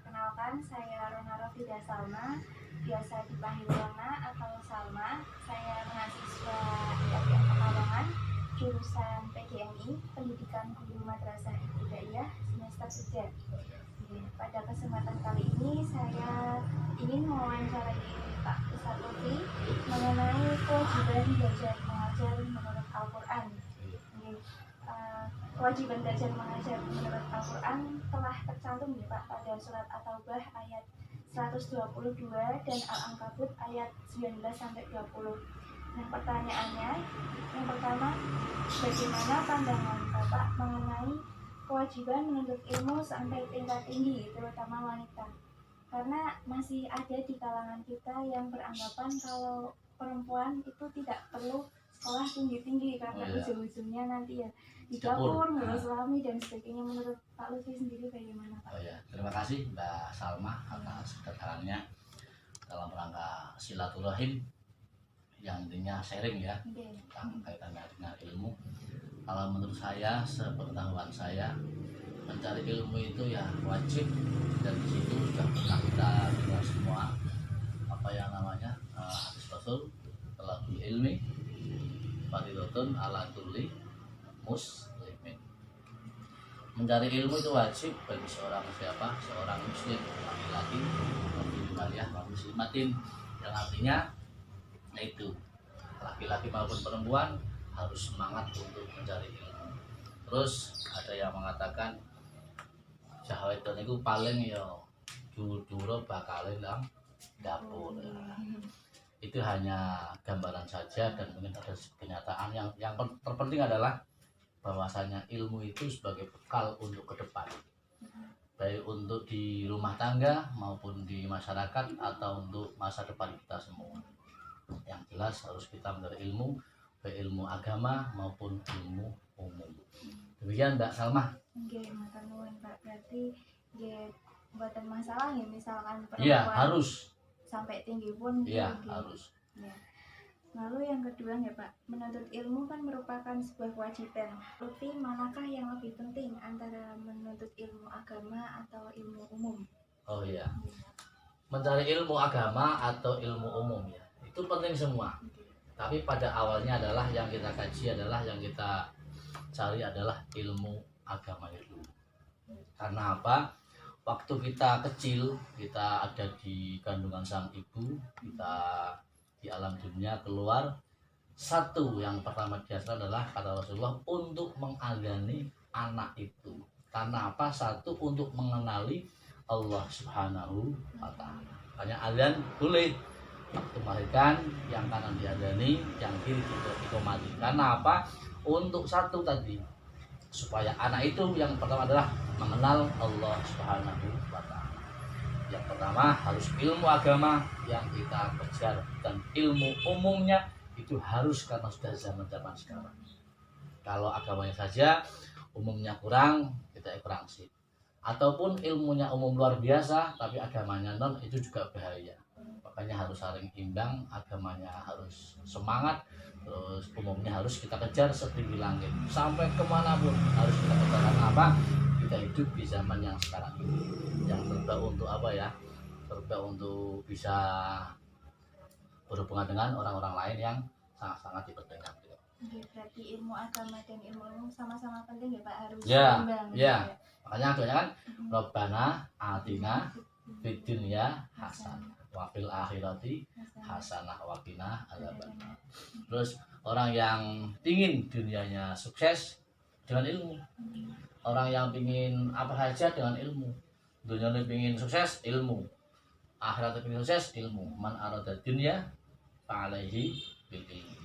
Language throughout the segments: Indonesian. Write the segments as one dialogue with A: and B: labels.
A: Perkenalkan, saya Rona Rofida Salma, biasa dipanggil Rona atau Salma. Saya mahasiswa IAIN Pekalongan, jurusan PGMI, Pendidikan Guru Madrasah Ibtidaiyah, semester 3. Pada kesempatan kali ini saya ingin mewawancarai Pak Ustadz Lutfi mengenai kewajiban belajar mengajar menurut Al-Quran. Kewajiban belajar mengajar menurut Al-Quran telah tercantum ya Pak pada surat At-Taubah ayat 122 dan Al-Ankabut ayat 19-20. Nah, pertanyaannya yang pertama, bagaimana pandangan Bapak mengenai kewajiban menuntut ilmu sampai tingkat tinggi, terutama wanita? Karena masih ada di kalangan kita yang beranggapan kalau perempuan itu tidak perlu sekolah tinggi-tinggi karena ujung-ujungnya nanti ya di dapur, ngurus suami dan sebagainya. Menurut Pak Lutfi sendiri bagaimana Pak?
B: Terima kasih Mbak Salma atas kedatangannya dalam rangka silaturahim yang intinya sharing ya tentang kaitannya dengan ilmu. Kalau menurut saya, sepengetahuan saya, mencari ilmu itu ya wajib, dan di situ sudah pernah kita dengar semua apa yang namanya hadis Rasul, talabul ilmi fardhatun ala kulli muslimin. Mencari ilmu itu wajib bagi seorang muslim, laki-laki maupun muslimatin, yang artinya itu laki-laki maupun perempuan harus semangat untuk mencari ilmu. Terus ada yang mengatakan syahwatan itu paling ya juru bakal nang dapur. Itu hanya gambaran saja, dan mungkin ada kenyataan yang terpenting adalah bahwasanya ilmu itu sebagai bekal untuk ke depan, baik untuk di rumah tangga maupun di masyarakat atau untuk masa depan kita semua. Yang jelas harus kita mencari ilmu, baik ilmu agama maupun ilmu umum. Demikian Mbak Salma.
A: Oke, matur nuwun Pak. Berarti nggih mboten masalah ya misalkan perempuan.
B: Iya, harus.
A: Sampai tinggi pun.
B: Iya, harus.
A: Ya. Lalu yang kedua ya Pak, menuntut ilmu kan merupakan sebuah kewajiban. Lutfi, manakah yang lebih penting antara menuntut ilmu agama atau ilmu umum?
B: Oh iya. Mencari ilmu agama atau ilmu umum ya, itu penting semua. Tapi pada awalnya adalah yang kita kaji adalah yang kita cari adalah ilmu agama itu. Karena apa? Waktu kita kecil, kita ada di kandungan sang ibu, kita di alam dunia keluar, satu yang pertama diajarkan adalah kata Rasulullah untuk mengadani anak itu. Karena apa? Satu, untuk mengenali Allah Subhanahu wa Ta'ala. Hanya azan boleh waktu melahirkan, yang kanan diadani, yang kiri dikomati. Karena apa? Untuk satu tadi, supaya anak itu yang pertama adalah mengenal Allah Subhanahu wa Ta'ala. Yang pertama harus ilmu agama yang kita kejar, dan ilmu umumnya itu harus karena sudah zaman sekarang. Kalau agamanya saja umumnya kurang, kita kurang sih. Ataupun ilmunya umum luar biasa tapi agamanya non, itu juga bahaya. Makanya harus saling imbang, agamanya harus semangat, terus umumnya harus kita kejar setinggi langit, sampai kemanapun harus kita kejar. Karena apa? Kita hidup di zaman yang sekarang ini, yang serba untuk apa ya? Serba untuk bisa berhubungan dengan orang-orang lain yang sangat-sangat diperdengar.
A: Berarti ilmu agama dan ilmu umum sama-sama penting ya Pak, harus
B: seimbang. Ya. Makanya doanya kan Rabbana atina fid dunya hasanah wa fil akhirati hasanah wa qina adzabannar. Terus orang yang ingin dunianya sukses dengan ilmu. Orang yang ingin apa saja dengan ilmu. Dunia ingin sukses, ilmu. Akhirat ingin sukses, ilmu. Man arada dunya fa alaihi bil ilmi.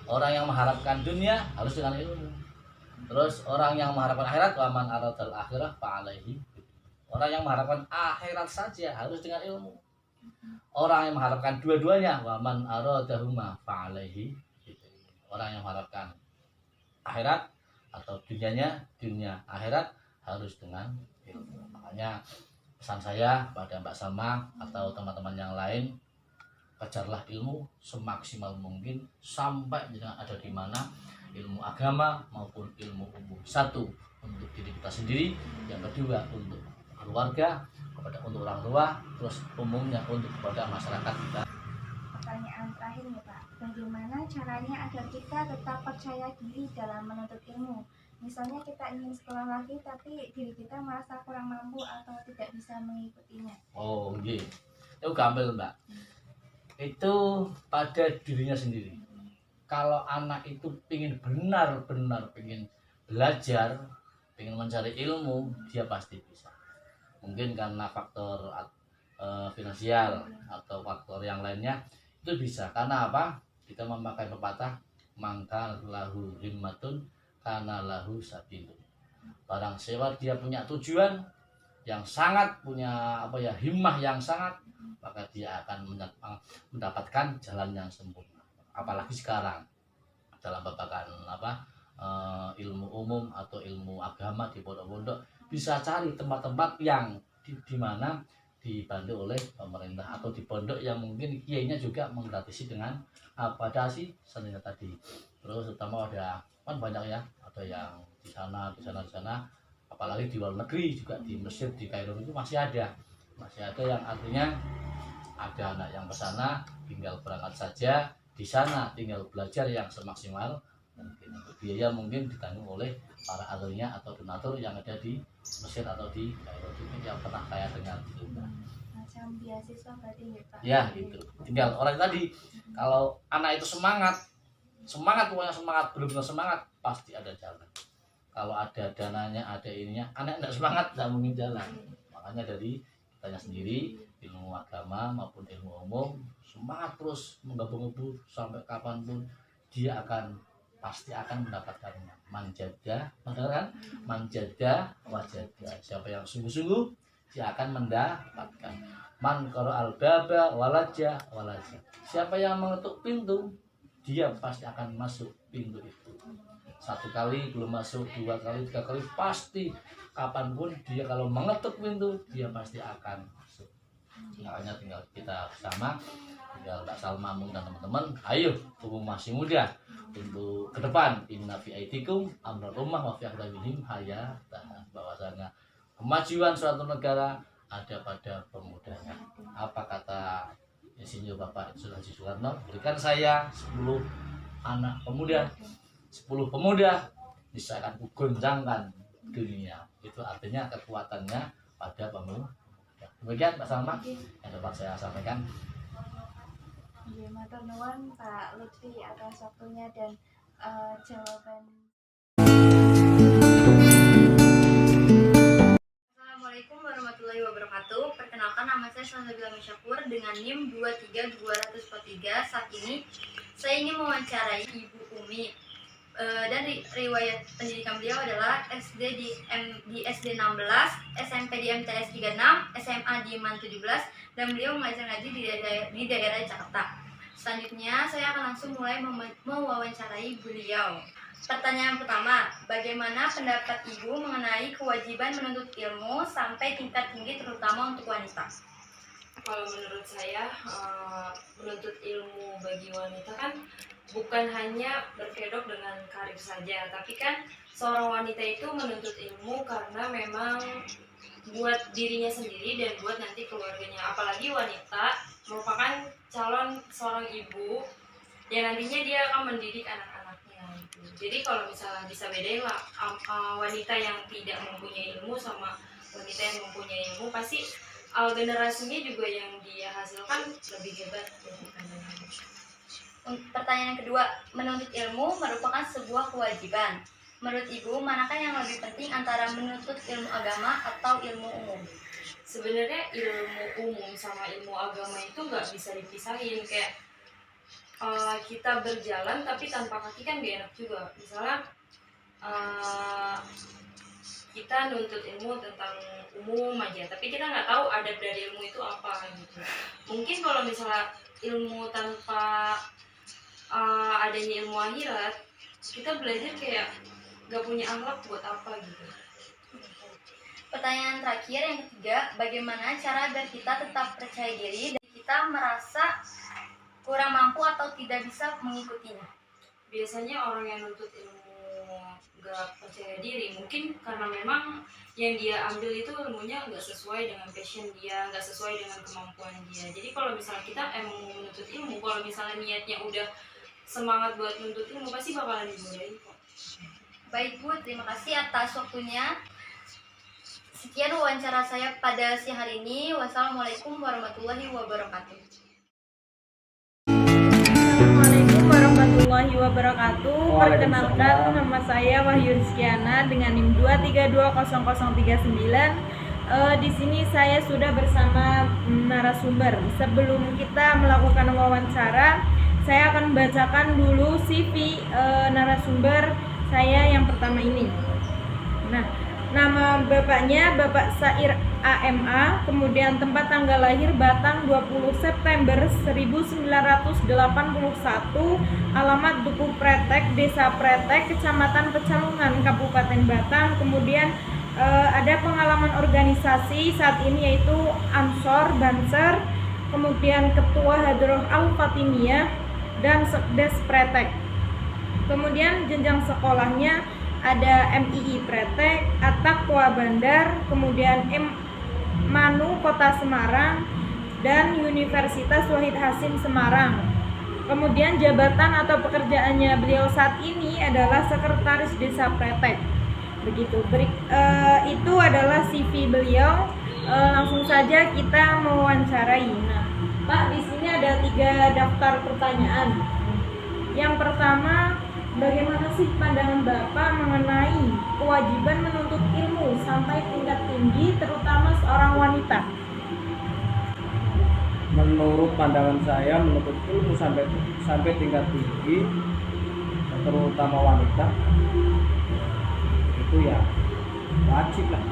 B: Orang yang mengharapkan dunia harus dengan ilmu. Terus orang yang mengharapkan akhirat, wa man aradal akhirah fa alaihi. Orang yang mengharapkan akhirat saja harus dengan ilmu. Orang yang mengharapkan dua-duanya, wa man aradahuma fa alaihi. Orang yang mengharapkan akhirat atau dunianya, dunia akhirat, harus dengan ilmu. Makanya pesan saya pada Mbak Salma atau teman-teman yang lain, kejarlah ilmu semaksimal mungkin sampai dengan ada di mana, ilmu agama maupun ilmu umum. Satu, untuk diri kita sendiri. Yang kedua, untuk keluarga. untuk orang tua, terus umumnya untuk kepada masyarakat kita.
A: Pertanyaan terakhir nih Pak, bagaimana caranya agar kita tetap percaya diri dalam menuntut ilmu? Misalnya kita ingin sekolah lagi tapi diri kita merasa kurang mampu atau tidak bisa mengikutinya.
B: Oh, gitu. Itu gampang Mbak. Itu pada dirinya sendiri. Kalau anak itu ingin benar-benar ingin belajar, ingin mencari ilmu, dia pasti bisa. Mungkin karena faktor finansial atau faktor yang lainnya itu bisa. Karena apa? Kita memakai pepatah mangka lahu himmatun kana lahu sabilun. Barang siapa dia punya tujuan yang sangat, punya himmah yang sangat, maka dia akan mendapatkan jalan yang sempurna. Apalagi sekarang dalam babakan ilmu umum atau ilmu agama di pondok-pondok, bisa cari tempat-tempat yang di mana dibantu oleh pemerintah, atau di pondok yang mungkin kiainya juga menggratisi dengan dasi seninya tadi. Terus terutama ada kan banyak ya, ada yang di sana, apalagi di luar negeri juga, di Mesir, di Kairo itu masih ada yang artinya ada anak yang ke sana tinggal berangkat saja, di sana tinggal belajar yang semaksimal mungkin. Biaya mungkin ditanggung oleh para ahlinya atau donatur yang ada di Mesir atau di Kairo itu, yang pernah saya dengar itu.
A: Macam beasiswa berarti ya Pak?
B: Ya itu, tinggal orang tadi, kalau anak itu semangat, pokoknya semangat, benar-benar semangat, pasti ada jalan. Kalau ada dananya, ada ininya, anak tidak semangat tidak mungkin jalan. Makanya dari kitanya sendiri, ilmu agama maupun ilmu umum, semangat terus menggabung-gabung sampai kapanpun dia pasti akan mendapatkannya. Manjada wajada. Siapa yang sungguh-sungguh, dia akan mendapatkan. Man qara'al baba walaja. Siapa yang mengetuk pintu, dia pasti akan masuk pintu itu. 1 kali belum masuk, 2 kali, 3 kali, pasti kapanpun dia kalau mengetuk pintu, dia pasti akan masuk. Makanya tinggal kita bersama, tinggal Kak Salma dan teman-teman, ayo mumpung masih muda, untuk ke depan. Inna fi aitikum amrul ummah wa fi aqdamihim hayatan. Bahwasanya kemajuan suatu negara ada pada pemudanya. Apa kata Insinyur Bapak Insinyur Haji Soekarno? Berikan saya 10 anak pemuda, 10 pemuda bisa akan kugoncangkan dunia. Itu artinya kekuatannya pada pemuda. Demikian Pak Salma yang dapat saya sampaikan.
A: Matur nuwun Pak Lutfi atas waktunya dan jawaban. Assalamualaikum warahmatullahi wabarakatuh. Perkenalkan, nama saya Salsabila Misyakur dengan NIM 23243. Saat ini saya ingin mewawancarai Ibu Umi. Dan riwayat pendidikan beliau adalah SD di SD 16, SMP di MTS 36, SMA di MAN 17, dan beliau mengajar ngaji di daerah Jakarta. Selanjutnya saya akan langsung mulai mewawancarai beliau. Pertanyaan pertama, bagaimana pendapat Ibu mengenai kewajiban menuntut ilmu sampai tingkat tinggi terutama untuk wanita?
C: Kalau menurut saya, menuntut ilmu bagi wanita kan bukan hanya berkedok dengan karir saja, tapi kan seorang wanita itu menuntut ilmu karena memang buat dirinya sendiri dan buat nanti keluarganya. Apalagi wanita merupakan calon seorang ibu yang nantinya dia akan mendidik anak-anaknya gitu. Jadi kalau misalnya bisa bedain lah wanita yang tidak mempunyai ilmu sama wanita yang mempunyai ilmu, pasti generasinya juga yang dia hasilkan lebih hebat.
A: Pertanyaan kedua, menuntut ilmu merupakan sebuah kewajiban. Menurut Ibu, manakah yang lebih penting antara menuntut ilmu agama atau ilmu umum?
C: Sebenarnya ilmu umum sama ilmu agama itu nggak bisa dipisahin. Kayak kita berjalan tapi tanpa kaki kan gak enak juga. Misalnya kita nuntut ilmu tentang umum aja, tapi kita nggak tahu adab dari ilmu itu apa gitu. Mungkin kalau misalnya ilmu tanpa adanya ilmu akhirat, kita belajar kayak gak punya akhlak buat apa gitu.
A: Pertanyaan terakhir yang ketiga, bagaimana cara agar kita tetap percaya diri dan kita merasa kurang mampu atau tidak bisa mengikutinya?
C: Biasanya orang yang nuntut ilmu nggak percaya diri, mungkin karena memang yang dia ambil itu ilmunya nggak sesuai dengan passion dia, nggak sesuai dengan kemampuan dia. Jadi kalau misalnya kita emang mau menuntut ilmu, kalau misalnya niatnya udah semangat buat menuntut ilmu, pasti bakalan dimudahin kok.
D: Baik Bu, terima kasih atas waktunya. Sekian wawancara saya pada siang hari ini. Wassalamualaikum warahmatullahi wabarakatuh.
E: Assalamualaikum warahmatullahi wabarakatuh. Perkenalkan, nama saya Wahyu Rizkiana dengan NIM 2320039. Di sini saya sudah bersama narasumber. Sebelum kita melakukan wawancara, saya akan membacakan dulu CV narasumber saya yang pertama ini. Nah, nama bapaknya Bapak Sair AMA, kemudian tempat tanggal lahir Batang 20 September 1981, alamat Duku Pretek, Desa Pretek, Kecamatan Pecalungan, Kabupaten Batang. Kemudian ada pengalaman organisasi saat ini yaitu Ansor, Banser, kemudian Ketua Hadroh Al-Fatimiyah dan Sekdes Pretek. Kemudian jenjang sekolahnya ada MII Pretek, At-Taqwa Bandar, kemudian Manu Kota Semarang, dan Universitas Wahid Hasim Semarang. Kemudian jabatan atau pekerjaannya beliau saat ini adalah Sekretaris Desa Pretek. Begitu. Itu adalah CV beliau. Langsung saja kita mewawancarai. Nah, Pak, di sini ada 3 daftar pertanyaan. Yang pertama, bagaimana sih pandangan Bapak mengenai kewajiban menuntut ilmu sampai tingkat tinggi, terutama seorang wanita?
F: Menurut pandangan saya, menuntut ilmu sampai tingkat tinggi, terutama wanita, itu ya wajib lah.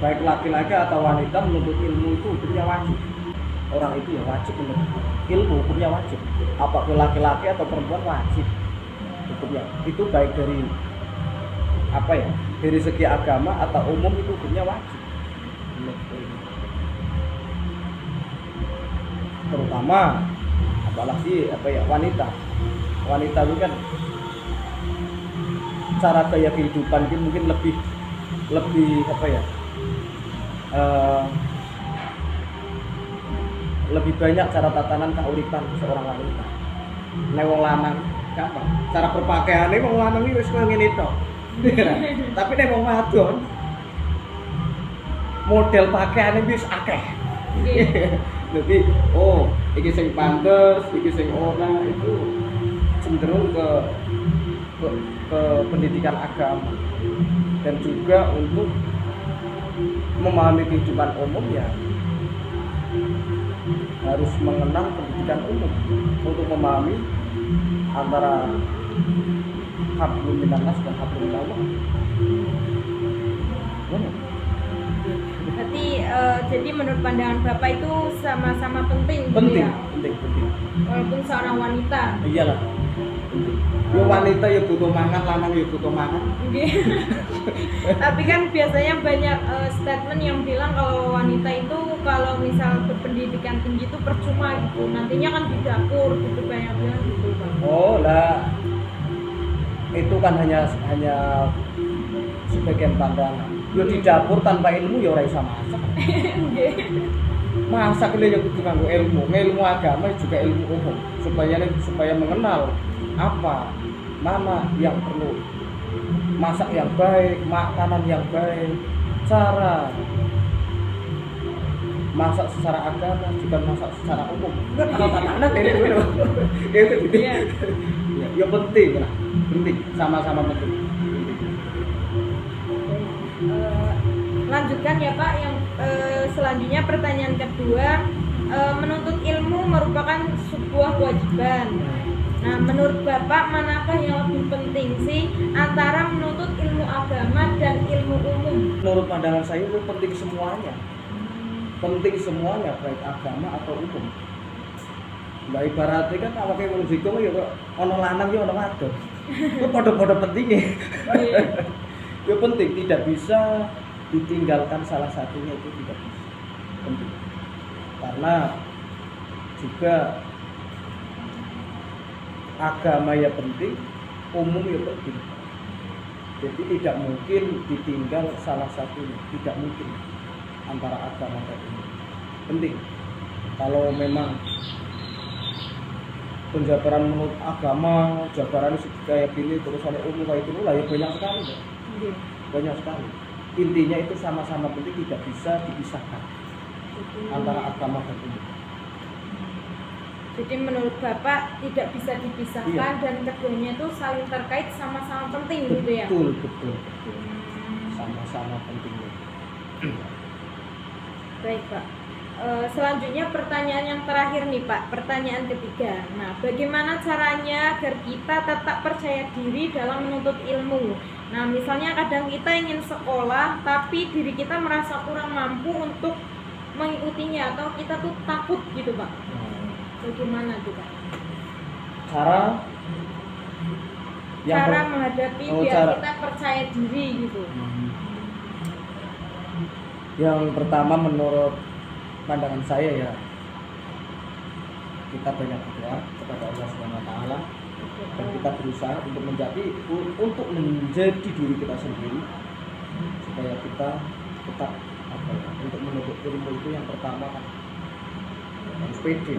F: Baik laki-laki atau wanita, menuntut ilmu itu hukumnya wajib. Orang itu ya wajib menuntut ilmu, hukumnya wajib. Apakah laki-laki atau perempuan, wajib hukumnya. Itu baik dari dari segi agama atau umum, itu hukumnya wajib. Terutama apalagi wanita. Wanita itu kan cara gaya kehidupan itu mungkin lebih lebih banyak cara tatanan keuripan seorang wanita. Nek wong lanang gampang. Cara berpakaiane wong lanang iki wis koyo ngene tok. Tapi nek wong wadon model pakaiane wis akeh. Jadi iki sing pantes, iki sing ora, itu cenderung ke pendidikan agama. Dan juga untuk memahami kehidupan umum ya harus mengenal pendidikan umum untuk memahami antara hablum minannas dan hablum minallah.
E: Berarti jadi menurut pandangan Bapak itu sama-sama penting,
F: Penting,
E: gitu ya?
F: penting.
E: Walaupun seorang wanita.
F: Iyalah. Yo wanita ya butuh mangan, lanang ya butuh mangan.
E: Tapi kan biasanya banyak statement yang bilang kalau wanita itu kalau misal berpendidikan tinggi itu percuma gitu. Nantinya kan di dapur gitu, banyak bilang gitu, Bang.
F: Oh lah, itu kan hanya sebagian pandangan. Yo di dapur tanpa ilmu ya ora iso masak. Masak ini ya kudu nganggo ilmu agama juga ilmu umum supaya mengenal mana yang perlu masak yang baik, makanan yang baik, cara masak secara agama juga masak secara umum. Kan kalau tatanan ini itu ya penting lah, penting sama-sama penting.
E: Lanjutkan ya Pak, yang selanjutnya pertanyaan kedua, menuntut ilmu merupakan sebuah kewajiban. Nah, menurut Bapak manakah yang lebih penting sih antara menuntut ilmu agama dan ilmu umum?
F: Menurut pandangan saya itu penting semuanya. Penting semuanya, baik agama atau umum. Mbak ibaratnya kan awake wong jiko ya kok ana lanang ya ana wadon. Itu padha-padha pentingnya. Ya penting, tidak bisa ditinggalkan salah satunya, itu tidak bisa. Penting. Karena juga agama ya penting, umum ya penting. Jadi tidak mungkin ditinggal salah satunya, tidak mungkin antara agama dan umum. Penting. Kalau memang penjabaran menurut agama, jabaran kayak gini terus ada umum kayak gitu lah ya banyak sekali ya. Banyak sekali. Intinya itu sama-sama penting, tidak bisa dipisahkan antara agama dan umum.
E: Jadi menurut Bapak tidak bisa dipisahkan dan keduanya itu saling terkait, sama-sama penting gitu ya?
F: Betul. Sama-sama pentingnya.
E: Baik Pak. Selanjutnya pertanyaan yang terakhir nih Pak, pertanyaan ketiga. Nah, bagaimana caranya agar kita tetap percaya diri dalam menuntut ilmu? Nah, misalnya kadang kita ingin sekolah, tapi diri kita merasa kurang mampu untuk mengikutinya, atau kita tuh takut gitu Pak. Bagaimana tuh Pak? Cara menghadapi biar kita percaya diri gitu.
F: Yang pertama menurut pandangan saya ya, kita banyak berdoa kepada Allah Subhanahu Wa Taala dan kita berusaha untuk menjadi diri kita sendiri supaya kita tetap untuk menuntut ilmu itu yang pertama kan harus pede,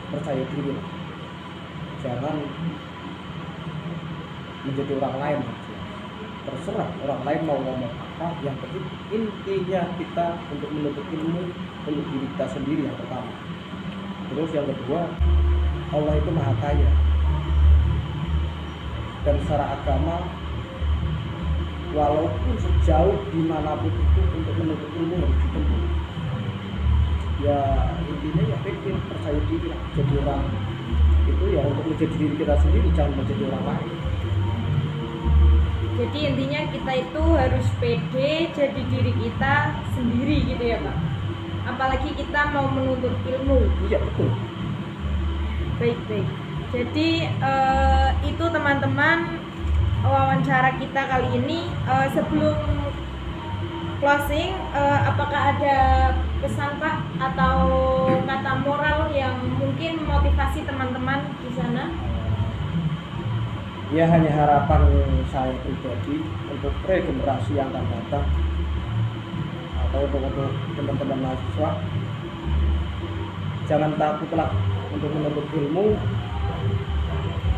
F: percaya diri, jangan menjadi orang lain. Terserah orang lain mau ngomong apa, yang penting intinya kita untuk menuntut ilmu untuk diri kita sendiri yang pertama. Terus yang kedua, Allah itu maha kaya, dan secara agama walaupun sejauh dimanapun itu untuk menuntut ilmu harus ditempuh. Ya intinya ya pede, percaya diri lah. Jadi orang itu ya untuk menjadi diri kita sendiri, jangan menjadi orang lain.
E: Jadi intinya kita itu harus pede jadi diri kita sendiri gitu ya Pak. Apalagi kita mau menuntut ilmu.
F: Iya betul.
E: Baik. Jadi itu teman-teman wawancara kita kali ini. Sebelum closing, apakah ada pesan Pak atau kata moral yang mungkin memotivasi teman-teman di sana?
F: Ya hanya harapan saya pribadi untuk regenerasi yang akan datang atau untuk teman-teman mahasiswa, jangan takutlah untuk menuntut ilmu,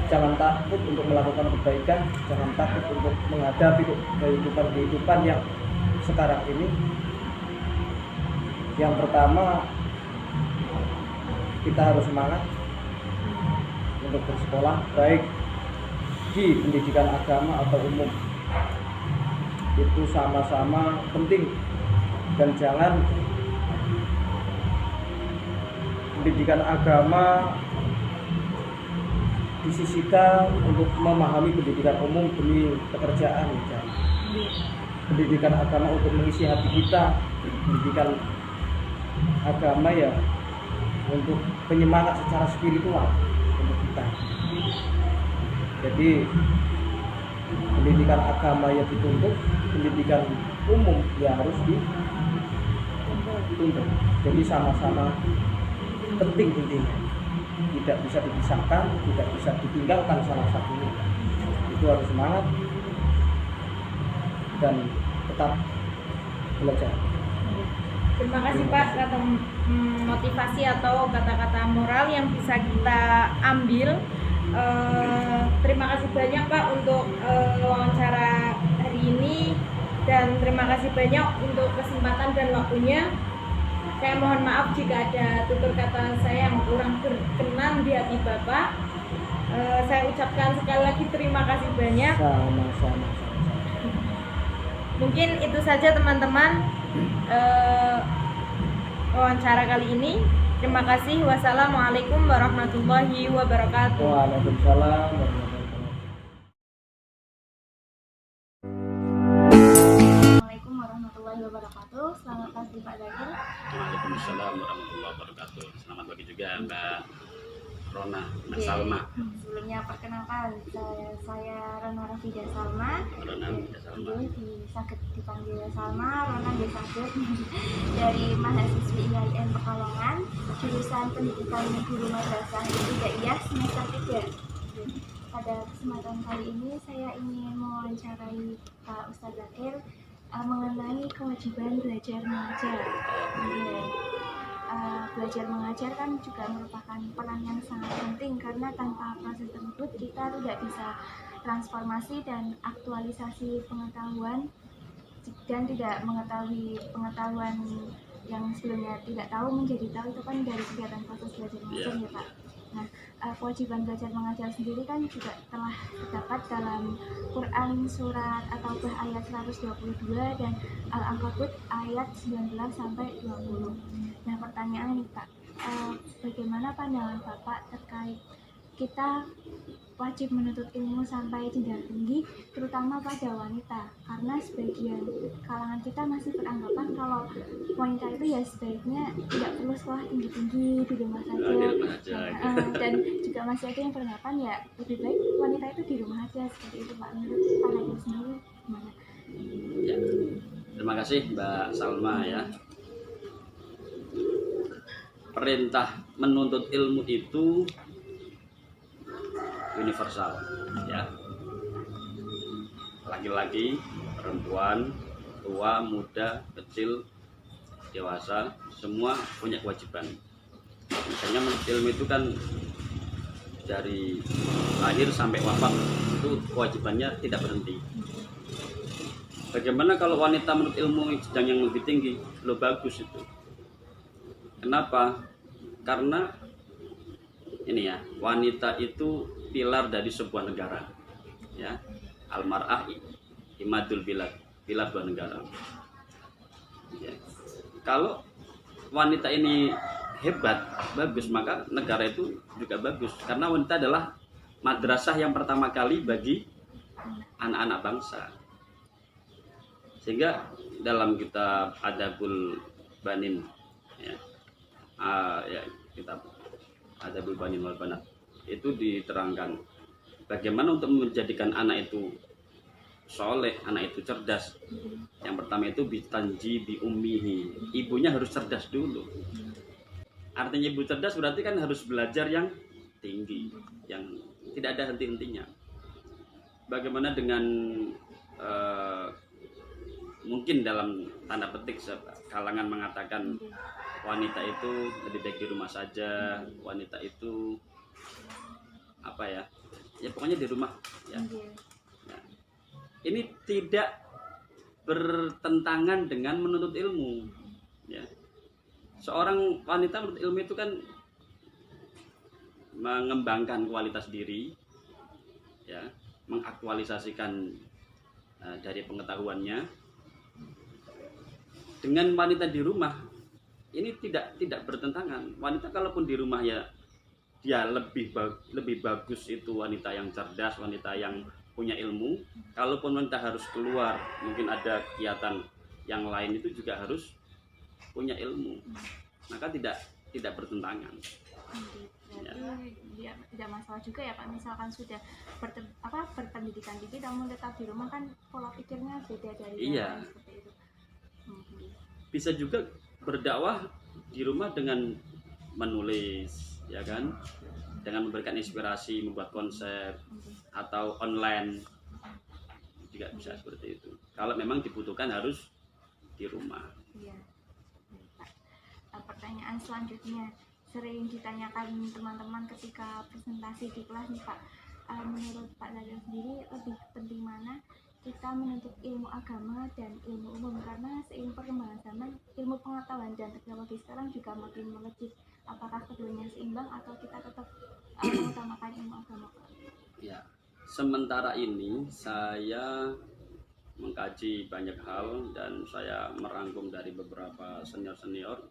F: jangan takut untuk melakukan kebaikan, jangan takut untuk menghadapi kehidupan yang sekarang ini. Yang pertama, kita harus semangat untuk bersekolah, baik di pendidikan agama atau umum. Itu sama-sama penting, dan jangan pendidikan agama disisihkan untuk memahami pendidikan umum demi pekerjaan. Pendidikan agama untuk mengisi hati kita, pendidikan agama ya untuk penyemangat secara spiritual untuk kita. Jadi pendidikan agama ya dituntut, pendidikan umum ya harus dituntut. Jadi sama-sama penting intinya, tidak bisa dipisahkan, tidak bisa ditinggalkan salah satunya. Itu harus semangat dan tetap belajar.
E: Terima kasih Pak kata motivasi atau kata-kata moral yang bisa kita ambil. Terima kasih banyak Pak untuk wawancara hari ini, dan terima kasih banyak untuk kesempatan dan waktunya. Saya mohon maaf jika ada tutur kata saya yang kurang berkenan di hati Bapak. Saya ucapkan sekali lagi terima kasih banyak.
F: Sama-sama.
E: Mungkin itu saja teman-teman wawancara kali ini. Terima kasih. Wassalamualaikum warahmatullahi wabarakatuh.
F: Waalaikumsalam warahmatullahi
A: Assalamualaikum warahmatullahi wabarakatuh. Selamat pagi Pak Dakil.
G: Waalaikumsalam warahmatullahi wabarakatuh. Selamat pagi juga Mbak Rona, Mbak Salma.
A: Sebelumnya perkenalkan, saya Rona Rafidah Salma.
G: Rona Rafidah Salma.
A: Sakit dipanggil Salma, Rona Sakit dari mahasiswi IAIN Pekalongan, jurusan Pendidikan Guru Madrasah Ibtidaiyah semester 3. pada kesempatan kali ini saya ingin mewawancarai Pak Ustadz Zakir mengenai kewajiban belajar mengajar. Belajar mengajar kan juga merupakan peran yang sangat penting, karena tanpa proses tersebut kita tidak bisa transformasi dan aktualisasi pengetahuan, dan tidak mengetahui pengetahuan yang sebelumnya tidak tahu menjadi tahu. Itu kan dari kegiatan proses belajar mengajar ya Pak. Nah, kewajiban belajar mengajar sendiri kan juga telah terdapat dalam Quran surat At-Taubah ayat 122 dan Al-Ankabut ayat 19 sampai 20. Nah, pertanyaan nih Pak, bagaimana pandangan Bapak terkait kita wajib menuntut ilmu sampai jenjang tinggi, terutama pada wanita, karena sebagian kalangan kita masih beranggapan kalau wanita itu ya sebaiknya tidak perlu sekolah tinggi-tinggi, di rumah saja, dan juga masih ada yang beranggapan ya lebih baik wanita itu di rumah aja, seperti itu Pak. Menurut Pak Nadia sendiri gimana?
G: Ya, terima kasih Mbak Salma ya. Perintah menuntut ilmu itu universal ya, laki-laki, perempuan, tua, muda, kecil, dewasa, semua punya kewajiban. Misalnya menuntut ilmu itu kan dari lahir sampai wafat itu kewajibannya tidak berhenti. Bagaimana kalau wanita menuntut ilmu jenjang yang lebih tinggi? Lo bagus itu. Kenapa? Karena ini ya, wanita itu pilar dari sebuah negara ya. Al-mar'ah imadul bilad, pilar sebuah negara ya. Kalau wanita ini hebat, bagus, maka negara itu juga bagus, karena wanita adalah madrasah yang pertama kali bagi anak-anak bangsa. Sehingga dalam kitab Adabul Banin ya, kitab Adabul Banin wal Banat itu diterangkan bagaimana untuk menjadikan anak itu soleh, anak itu cerdas. Yang pertama itu bitanji bi ummihi, ibunya harus cerdas dulu. Artinya ibu cerdas berarti kan harus belajar yang tinggi, yang tidak ada henti-hentinya. Bagaimana dengan mungkin dalam tanda petik kalangan mengatakan wanita itu lebih baik di rumah saja, wanita itu apa ya, ya pokoknya di rumah ya. Nah, ini tidak bertentangan dengan menuntut ilmu ya. Seorang wanita menuntut ilmu itu kan mengembangkan kualitas diri ya, mengaktualisasikan dari pengetahuannya. Dengan wanita di rumah ini tidak bertentangan. Wanita kalaupun di rumah ya dia lebih bagus, itu wanita yang cerdas, wanita yang punya ilmu. Kalaupun wanita harus keluar, mungkin ada kegiatan yang lain, itu juga harus punya ilmu. Maka tidak bertentangan.
A: Ya, tidak masalah juga ya Pak, misalkan sudah berpendidikan tinggi namun tetap di rumah, kan pola pikirnya beda dari yang lain, seperti itu.
G: Bisa juga berdakwah di rumah dengan menulis ya kan, dengan memberikan inspirasi, membuat konsep atau online juga bisa seperti itu. Kalau memang dibutuhkan harus di rumah.
A: Iya. Pertanyaan selanjutnya sering ditanyakan teman-teman ketika presentasi di kelas nih Pak. Menurut Pak Nadia sendiri lebih penting mana kita menuntut ilmu agama dan ilmu umum, karena seiring perkembangan zaman ilmu pengetahuan dan teknologi sekarang juga makin melejit. Apakah keduanya seimbang atau kita tetap mengutamakan ilmu agama?
G: Ya, sementara ini saya mengkaji banyak hal dan saya merangkum dari beberapa senior-senior.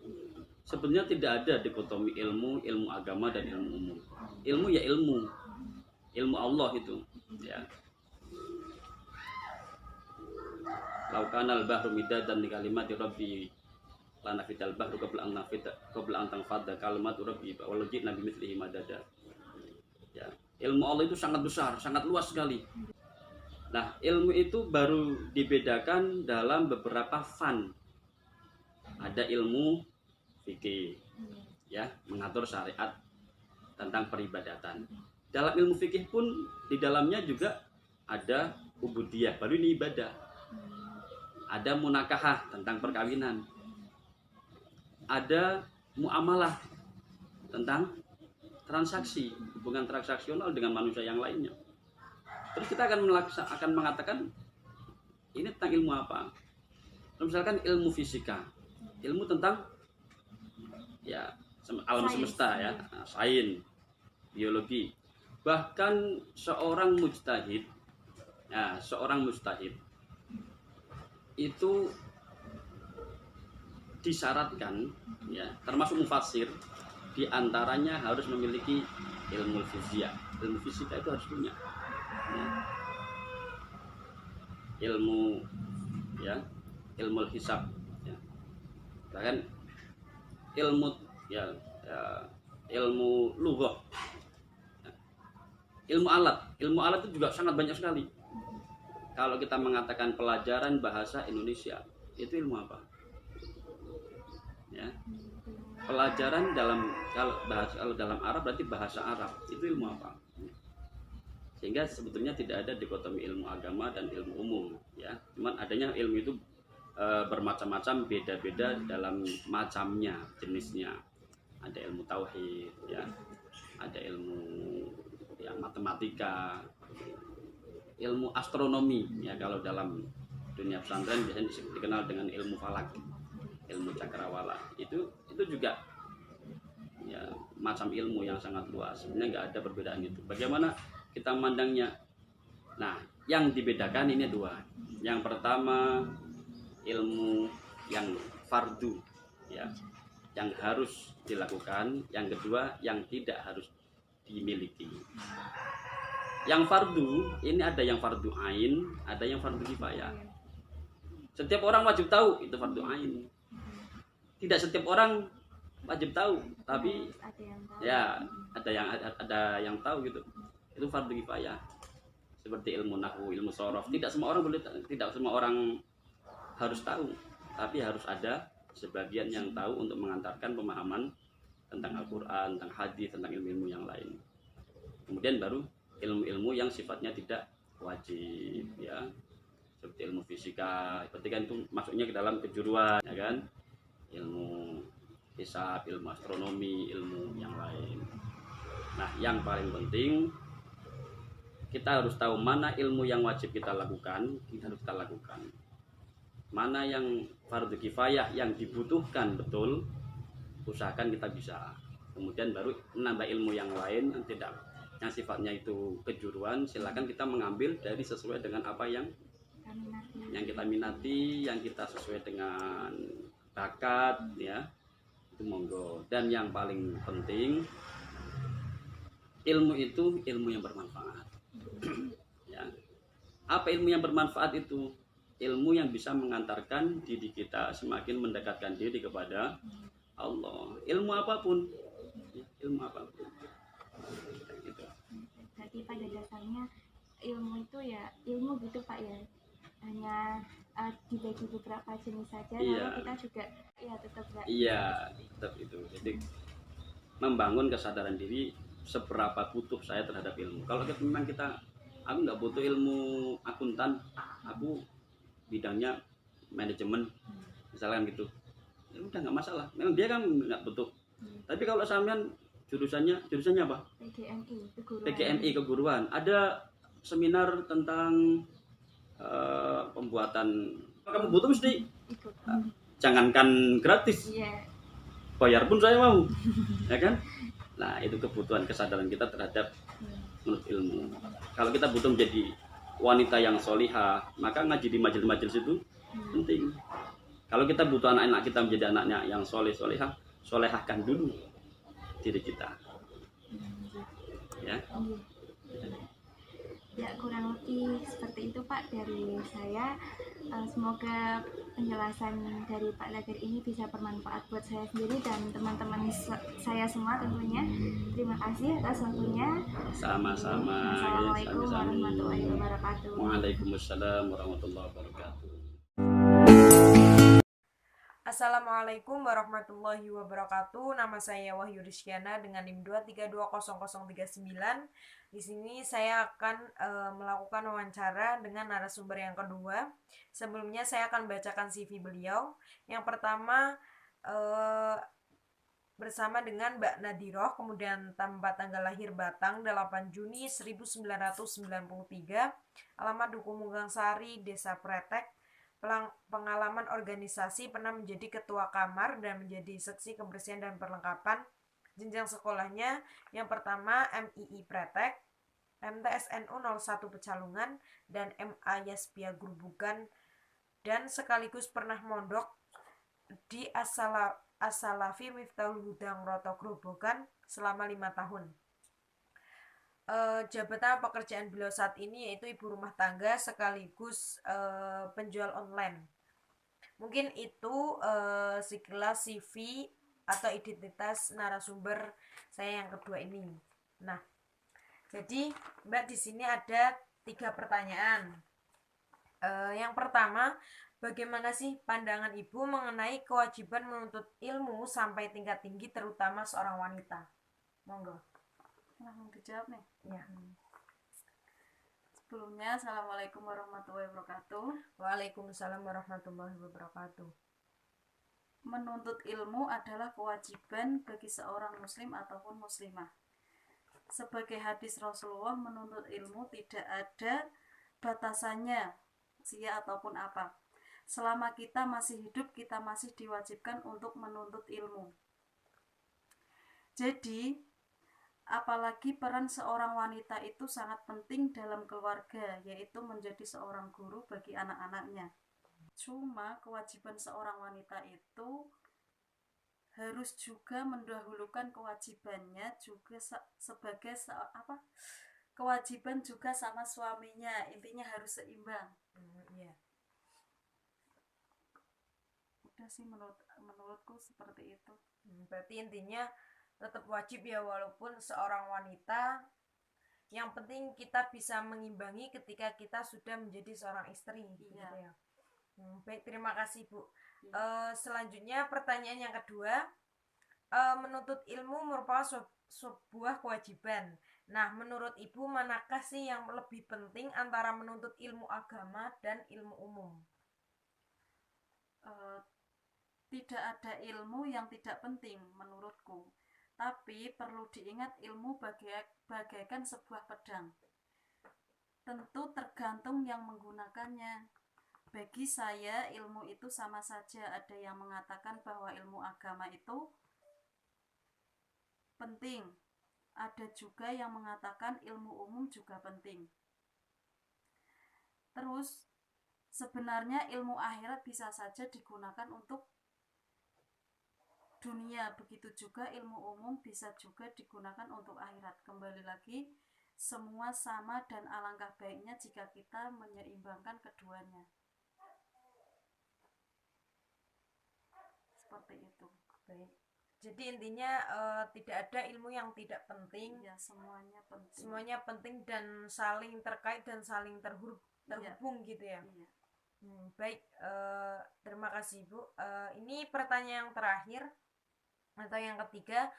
G: Sebenarnya tidak ada dikotomi ilmu agama dan ilmu umum. Ilmu ya ilmu Allah itu ya. Laukanal bahru midadan li kalimati rabbi lanafidal bahru qabla an tanfadda kalimatu rabbi walau ji'na bimithlihi madada. Ya, ilmu Allah itu sangat besar, sangat luas sekali. Nah, ilmu itu baru dibedakan dalam beberapa fan. Ada ilmu fikih ya, mengatur syariat tentang peribadatan. Dalam ilmu fikih pun di dalamnya juga ada ubudiyah, baru ini ibadah. Ada munakahah tentang perkawinan. Ada muamalah tentang transaksi, hubungan transaksional dengan manusia yang lainnya. Terus kita akan mengatakan ini tentang ilmu apa? Misalkan ilmu fisika, ilmu tentang ya alam semesta ya, sains, biologi. Bahkan seorang mujtahid itu disyaratkan ya, termasuk mufassir, diantaranya harus memiliki ilmu fisika. Ilmu fisika itu harus punya ya. Ilmu hisab ya. Bahkan ilmu lughah, ilmu alat itu juga sangat banyak sekali. Kalau kita mengatakan pelajaran bahasa Indonesia, itu ilmu apa ya? Pelajaran kalau dalam Arab berarti bahasa Arab, itu ilmu apa? Sehingga sebetulnya tidak ada dikotomi ilmu agama dan ilmu umum ya. Cuman adanya ilmu itu bermacam-macam, beda-beda dalam macamnya, jenisnya. Ada ilmu tauhid ya, ada ilmu ya matematika, ilmu astronomi ya, kalau dalam dunia pesantren biasanya dikenal dengan ilmu falak, ilmu cakrawala. Itu juga ya macam ilmu yang sangat luas. Sebenarnya nggak ada perbedaan itu. Bagaimana kita memandangnya? Nah, yang dibedakan ini dua. Yang pertama ilmu yang fardu ya, yang harus dilakukan. Yang kedua yang tidak harus dimiliki. Yang fardu ini ada yang fardu ain, ada yang fardu kifayah. Setiap orang wajib tahu itu fardu ain. Tidak setiap orang wajib tahu, tapi ya ada yang tahu gitu. Itu fardu kifayah. Seperti ilmu nahwu, ilmu shorof, tidak semua orang harus tahu, tapi harus ada sebagian yang tahu untuk mengantarkan pemahaman tentang Al-Quran, tentang hadis, tentang ilmu-ilmu yang lain. Kemudian baru ilmu-ilmu yang sifatnya tidak wajib ya, seperti ilmu fisika, berarti kan itu masuknya ke dalam kejuruan ya kan, ilmu hisab, ilmu astronomi, ilmu yang lain. Nah, yang paling penting kita harus tahu mana ilmu yang wajib kita lakukan, kita harus kita lakukan. Mana yang fardu kifayah yang dibutuhkan betul, usahakan kita bisa. Kemudian baru menambah ilmu yang lain yang sifatnya itu kejuruan, silakan kita mengambil dari sesuai dengan apa yang kita minati, yang kita sesuai dengan bakat ya, itu monggo. Dan yang paling penting, ilmu itu ilmu yang bermanfaat ya. Apa ilmu yang bermanfaat itu? Ilmu yang bisa mengantarkan diri kita semakin mendekatkan diri kepada Allah. Ilmu apapun gitu.
A: Jadi pada dasarnya ilmu itu ya ilmu gitu Pak ya, hanya dibagi beberapa jenis saja.
G: Iya.
A: Lalu kita juga ya tetap
G: itu. Jadi membangun kesadaran diri seberapa butuh saya terhadap ilmu. Kalau memang aku nggak butuh ilmu akuntan, aku bidangnya manajemen misalkan gitu, ya udah nggak masalah. Memang dia kan nggak butuh. Tapi kalau sampean jurusannya apa? PGNI keguruan. Ada seminar tentang pembuatan, kamu butuh mesti jangankan gratis, bayar pun saya mau ya kan. Nah, itu kebutuhan kesadaran kita terhadap menurut ilmu. Kalau kita butuh menjadi wanita yang solihah, maka ngaji di majelis-majelis itu penting. Kalau kita butuh anak-anak kita menjadi anaknya yang solihah, solehahkan dulu diri kita ya.
A: Ya, kurang lebih seperti itu Pak dari saya. Semoga penjelasan dari Pak Lager ini bisa bermanfaat buat saya sendiri dan teman-teman saya semua tentunya. Terima kasih atas waktunya.
G: Sama-sama.
A: Assalamualaikum warahmatullahi wabarakatuh.
G: Waalaikumsalam warahmatullahi wabarakatuh.
E: Assalamualaikum warahmatullahi wabarakatuh. Nama saya Wahyu Rizkyana dengan NIM 2320039. Di sini saya akan melakukan wawancara dengan narasumber yang kedua. Sebelumnya saya akan bacakan CV beliau. Yang pertama bersama dengan Mbak Nadiroh, kemudian tempat tanggal lahir Batang 8 Juni 1993, alamat Duku Munggang Sari, Desa Pretek. Pengalaman organisasi, pernah menjadi ketua kamar dan menjadi seksi kebersihan dan perlengkapan. Jenjang sekolahnya yang pertama MII Pretek, MTSNU 01 Pecalungan, dan MA Yaspia Grubugan, dan sekaligus pernah mondok di As-Salafi Miftahul Huda Ngroto Grobogan selama 5 tahun. Jabatan pekerjaan beliau saat ini yaitu ibu rumah tangga sekaligus penjual online. Mungkin itu sekilas CV atau identitas narasumber saya yang kedua ini. Nah, jadi Mbak, di sini ada 3 pertanyaan. Yang pertama, bagaimana sih pandangan Ibu mengenai kewajiban menuntut ilmu sampai tingkat tinggi, terutama seorang wanita? Monggo.
H: Langsung dijawab nih.
E: Ya.
H: Sebelumnya, Assalamualaikum warahmatullahi wabarakatuh.
E: Waalaikumsalam warahmatullahi wabarakatuh.
H: Menuntut ilmu adalah kewajiban bagi seorang muslim ataupun muslimah. Sebagai hadis Rasulullah, menuntut ilmu tidak ada batasannya, usia ataupun apa. Selama kita masih hidup, kita masih diwajibkan untuk menuntut ilmu. Jadi, apalagi peran seorang wanita itu sangat penting dalam keluarga, yaitu menjadi seorang guru bagi anak-anaknya. Cuma kewajiban seorang wanita itu harus juga mendahulukan kewajibannya juga sebagai kewajiban juga sama suaminya. Intinya harus seimbang.
E: Iya.
H: Udah sih, menurutku seperti itu.
E: Berarti intinya tetap wajib ya, walaupun seorang wanita, yang penting kita bisa mengimbangi ketika kita sudah menjadi seorang istri.
H: Iya.
E: Gitu ya. Baik, terima kasih Bu. Selanjutnya pertanyaan yang kedua, menuntut ilmu merupakan sebuah kewajiban. Nah, menurut Ibu, manakah sih yang lebih penting antara menuntut ilmu agama dan ilmu umum?
H: Tidak ada ilmu yang tidak penting menurutku. Tapi perlu diingat, ilmu bagaikan sebuah pedang. Tentu tergantung yang menggunakannya. Bagi saya, ilmu itu sama saja. Ada yang mengatakan bahwa ilmu agama itu penting. Ada juga yang mengatakan ilmu umum juga penting. Terus, sebenarnya ilmu akhirat bisa saja digunakan untuk dunia, begitu juga ilmu umum bisa juga digunakan untuk akhirat. Kembali lagi, semua sama dan alangkah baiknya jika kita menyeimbangkan keduanya. Seperti itu.
E: Baik. Jadi intinya tidak ada ilmu yang tidak penting.
H: Ya, semuanya penting.
E: Semuanya penting dan saling terkait dan saling terhubung gitu ya.
H: Iya.
E: Baik, terima kasih Bu. Ini pertanyaan yang terakhir atau yang ketiga,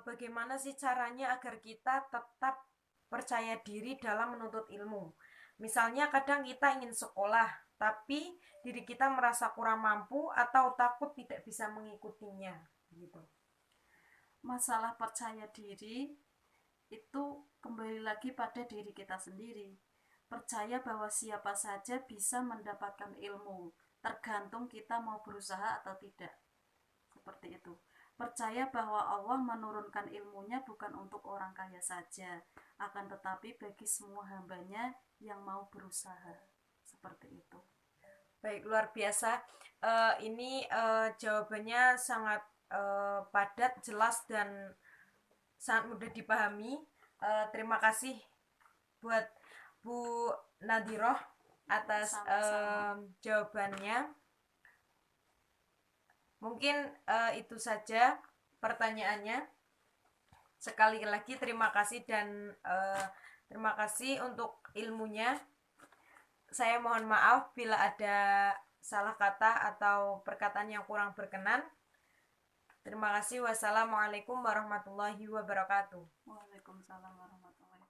E: bagaimana sih caranya agar kita tetap percaya diri dalam menuntut ilmu? Misalnya kadang kita ingin sekolah, tapi diri kita merasa kurang mampu atau takut tidak bisa mengikutinya, gitu.
H: Masalah percaya diri itu kembali lagi pada diri kita sendiri. Percaya bahwa siapa saja bisa mendapatkan ilmu, tergantung kita mau berusaha atau tidak. Seperti itu. Percaya bahwa Allah menurunkan ilmunya bukan untuk orang kaya saja, akan tetapi bagi semua hambanya yang mau berusaha. Seperti itu.
E: Baik, luar biasa. Ini jawabannya sangat padat, jelas, dan sangat mudah dipahami. Terima kasih buat Bu Nadiroh atas jawabannya. Mungkin itu saja pertanyaannya. Sekali lagi terima kasih dan terima kasih untuk ilmunya. Saya mohon maaf bila ada salah kata atau perkataan yang kurang berkenan. Terima kasih. Wassalamualaikum warahmatullahi wabarakatuh.
H: Waalaikumsalam warahmatullahi wabarakatuh.